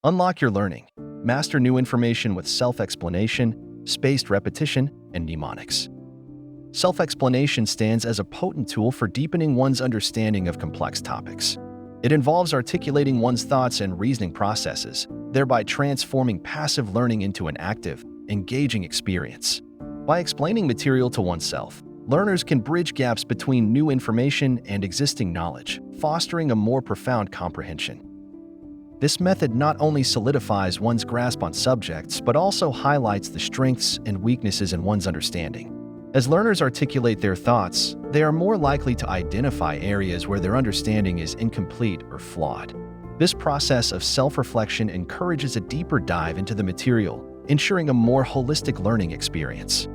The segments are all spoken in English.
Unlock your learning. Master new information with self-explanation, spaced repetition, and mnemonics. Self-explanation stands as a potent tool for deepening one's understanding of complex topics. It involves articulating one's thoughts and reasoning processes, thereby transforming passive learning into an active, engaging experience. By explaining material to oneself, learners can bridge gaps between new information and existing knowledge, fostering a more profound comprehension. This method not only solidifies one's grasp on subjects, but also highlights the strengths and weaknesses in one's understanding. As learners articulate their thoughts, they are more likely to identify areas where their understanding is incomplete or flawed. This process of self-reflection encourages a deeper dive into the material, ensuring a more holistic learning experience.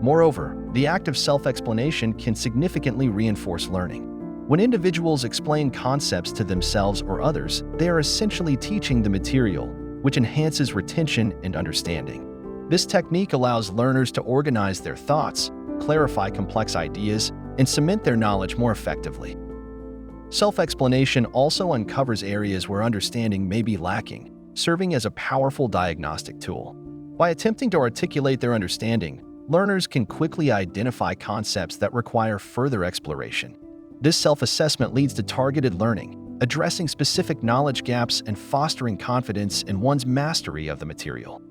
Moreover, the act of self-explanation can significantly reinforce learning. When individuals explain concepts to themselves or others, they are essentially teaching the material, which enhances retention and understanding. This technique allows learners to organize their thoughts, clarify complex ideas, and cement their knowledge more effectively. Self-explanation also uncovers areas where understanding may be lacking, serving as a powerful diagnostic tool. By attempting to articulate their understanding, learners can quickly identify concepts that require further exploration. This self-assessment leads to targeted learning, addressing specific knowledge gaps and fostering confidence in one's mastery of the material.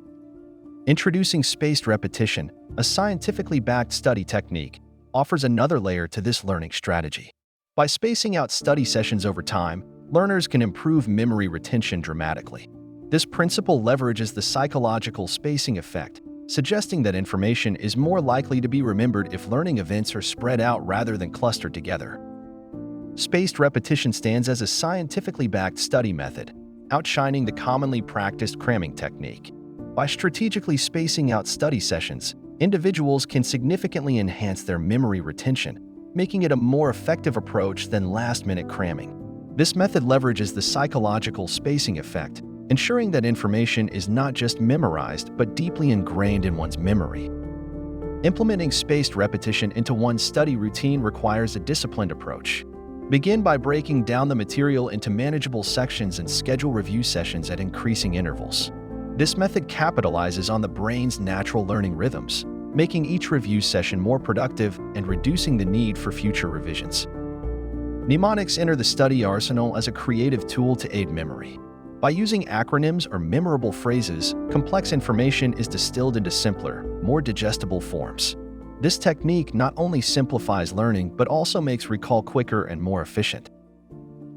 Introducing spaced repetition, a scientifically backed study technique, offers another layer to this learning strategy. By spacing out study sessions over time, learners can improve memory retention dramatically. This principle leverages the psychological spacing effect, suggesting that information is more likely to be remembered if learning events are spread out rather than clustered together. Spaced repetition stands as a scientifically backed study method, outshining the commonly practiced cramming technique. By strategically spacing out study sessions, individuals can significantly enhance their memory retention, making it a more effective approach than last-minute cramming. This method leverages the psychological spacing effect, ensuring that information is not just memorized but deeply ingrained in one's memory. Implementing spaced repetition into one's study routine requires a disciplined approach. Begin by breaking down the material into manageable sections and schedule review sessions at increasing intervals. This method capitalizes on the brain's natural learning rhythms, making each review session more productive and reducing the need for future revisions. Mnemonics enter the study arsenal as a creative tool to aid memory. By using acronyms or memorable phrases, complex information is distilled into simpler, more digestible forms. This technique not only simplifies learning but also makes recall quicker and more efficient.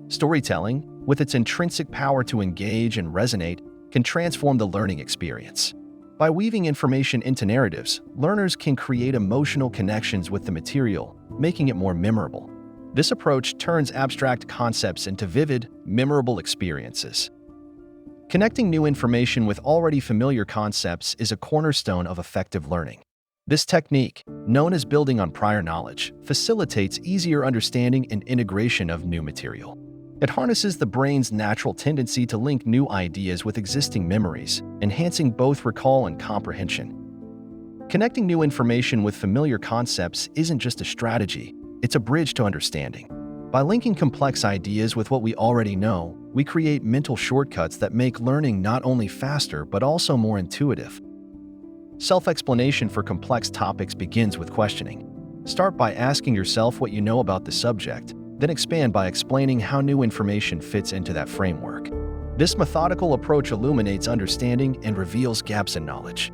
Storytelling, with its intrinsic power to engage and resonate, can transform the learning experience. By weaving information into narratives, learners can create emotional connections with the material, making it more memorable. This approach turns abstract concepts into vivid, memorable experiences. Connecting new information with already familiar concepts is a cornerstone of effective learning. This technique, known as building on prior knowledge, facilitates easier understanding and integration of new material. It harnesses the brain's natural tendency to link new ideas with existing memories, enhancing both recall and comprehension. Connecting new information with familiar concepts isn't just a strategy, it's a bridge to understanding. By linking complex ideas with what we already know, we create mental shortcuts that make learning not only faster but also more intuitive. Self-explanation for complex topics begins with questioning. Start by asking yourself what you know about the subject, then expand by explaining how new information fits into that framework. This methodical approach illuminates understanding and reveals gaps in knowledge.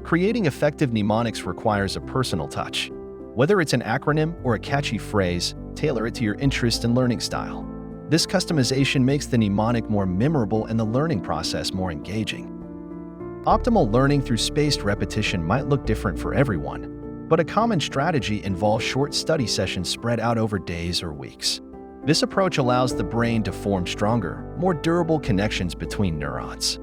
Creating effective mnemonics requires a personal touch. Whether it's an acronym or a catchy phrase, tailor it to your interest and learning style. This customization makes the mnemonic more memorable and the learning process more engaging. Optimal learning through spaced repetition might look different for everyone, but a common strategy involves short study sessions spread out over days or weeks. This approach allows the brain to form stronger, more durable connections between neurons.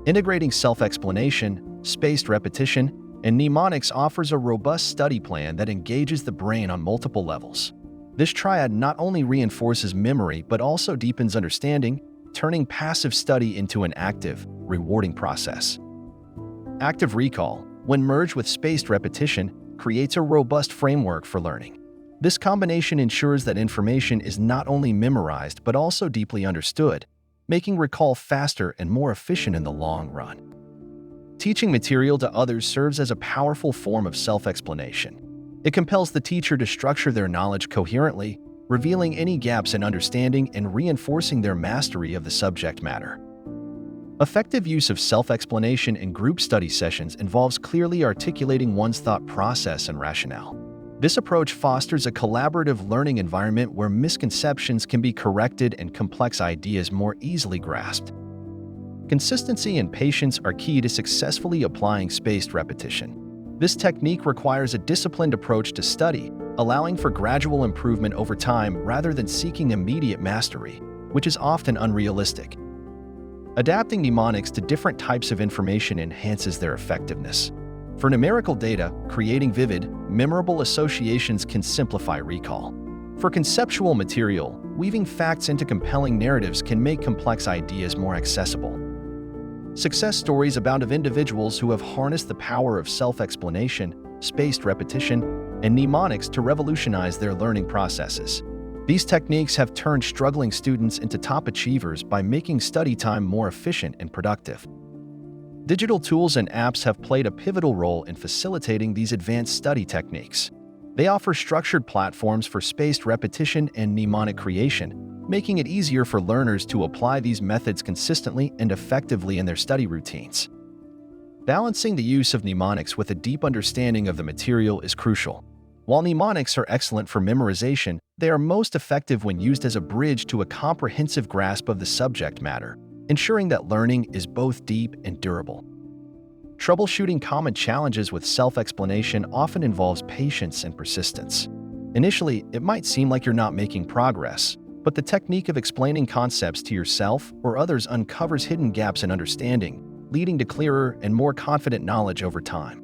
Integrating self-explanation, spaced repetition, and mnemonics offers a robust study plan that engages the brain on multiple levels. This triad not only reinforces memory but also deepens understanding, turning passive study into an active, rewarding process. Active recall, when merged with spaced repetition, creates a robust framework for learning. This combination ensures that information is not only memorized but also deeply understood, making recall faster and more efficient in the long run. Teaching material to others serves as a powerful form of self-explanation. It compels the teacher to structure their knowledge coherently, revealing any gaps in understanding and reinforcing their mastery of the subject matter. Effective use of self-explanation in group study sessions involves clearly articulating one's thought process and rationale. This approach fosters a collaborative learning environment where misconceptions can be corrected and complex ideas more easily grasped. Consistency and patience are key to successfully applying spaced repetition. This technique requires a disciplined approach to study, allowing for gradual improvement over time rather than seeking immediate mastery, which is often unrealistic. Adapting mnemonics to different types of information enhances their effectiveness. For numerical data, creating vivid, memorable associations can simplify recall. For conceptual material, weaving facts into compelling narratives can make complex ideas more accessible. Success stories abound of individuals who have harnessed the power of self-explanation, spaced repetition, and mnemonics to revolutionize their learning processes. These techniques have turned struggling students into top achievers by making study time more efficient and productive. Digital tools and apps have played a pivotal role in facilitating these advanced study techniques. They offer structured platforms for spaced repetition and mnemonic creation, making it easier for learners to apply these methods consistently and effectively in their study routines. Balancing the use of mnemonics with a deep understanding of the material is crucial. While mnemonics are excellent for memorization, they are most effective when used as a bridge to a comprehensive grasp of the subject matter, ensuring that learning is both deep and durable. Troubleshooting common challenges with self-explanation often involves patience and persistence. Initially, it might seem like you're not making progress, but the technique of explaining concepts to yourself or others uncovers hidden gaps in understanding, leading to clearer and more confident knowledge over time.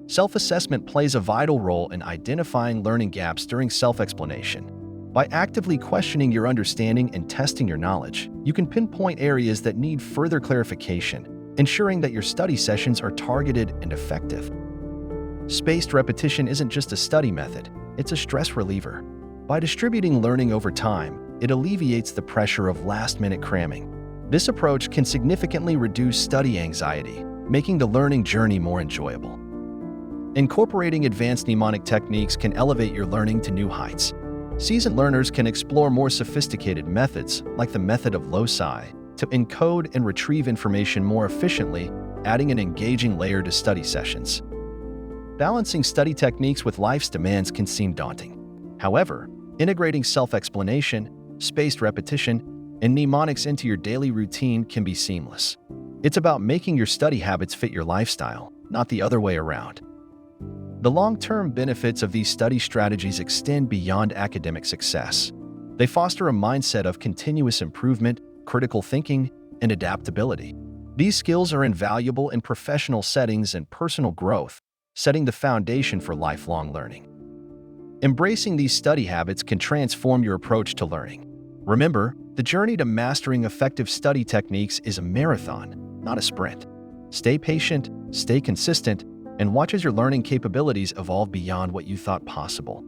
Self-assessment plays a vital role in identifying learning gaps during self-explanation. By actively questioning your understanding and testing your knowledge, you can pinpoint areas that need further clarification, ensuring that your study sessions are targeted and effective. Spaced repetition isn't just a study method, it's a stress reliever. By distributing learning over time, it alleviates the pressure of last-minute cramming. This approach can significantly reduce study anxiety, making the learning journey more enjoyable. Incorporating advanced mnemonic techniques can elevate your learning to new heights. Seasoned learners can explore more sophisticated methods, like the method of loci, to encode and retrieve information more efficiently, adding an engaging layer to study sessions. Balancing study techniques with life's demands can seem daunting. However, integrating self-explanation, spaced repetition, and mnemonics into your daily routine can be seamless. It's about making your study habits fit your lifestyle, not the other way around. The long-term benefits of these study strategies extend beyond academic success. They foster a mindset of continuous improvement, critical thinking, and adaptability. These skills are invaluable in professional settings and personal growth, setting the foundation for lifelong learning. Embracing these study habits can transform your approach to learning. Remember, the journey to mastering effective study techniques is a marathon, not a sprint. Stay patient, stay consistent, and watch as your learning capabilities evolve beyond what you thought possible.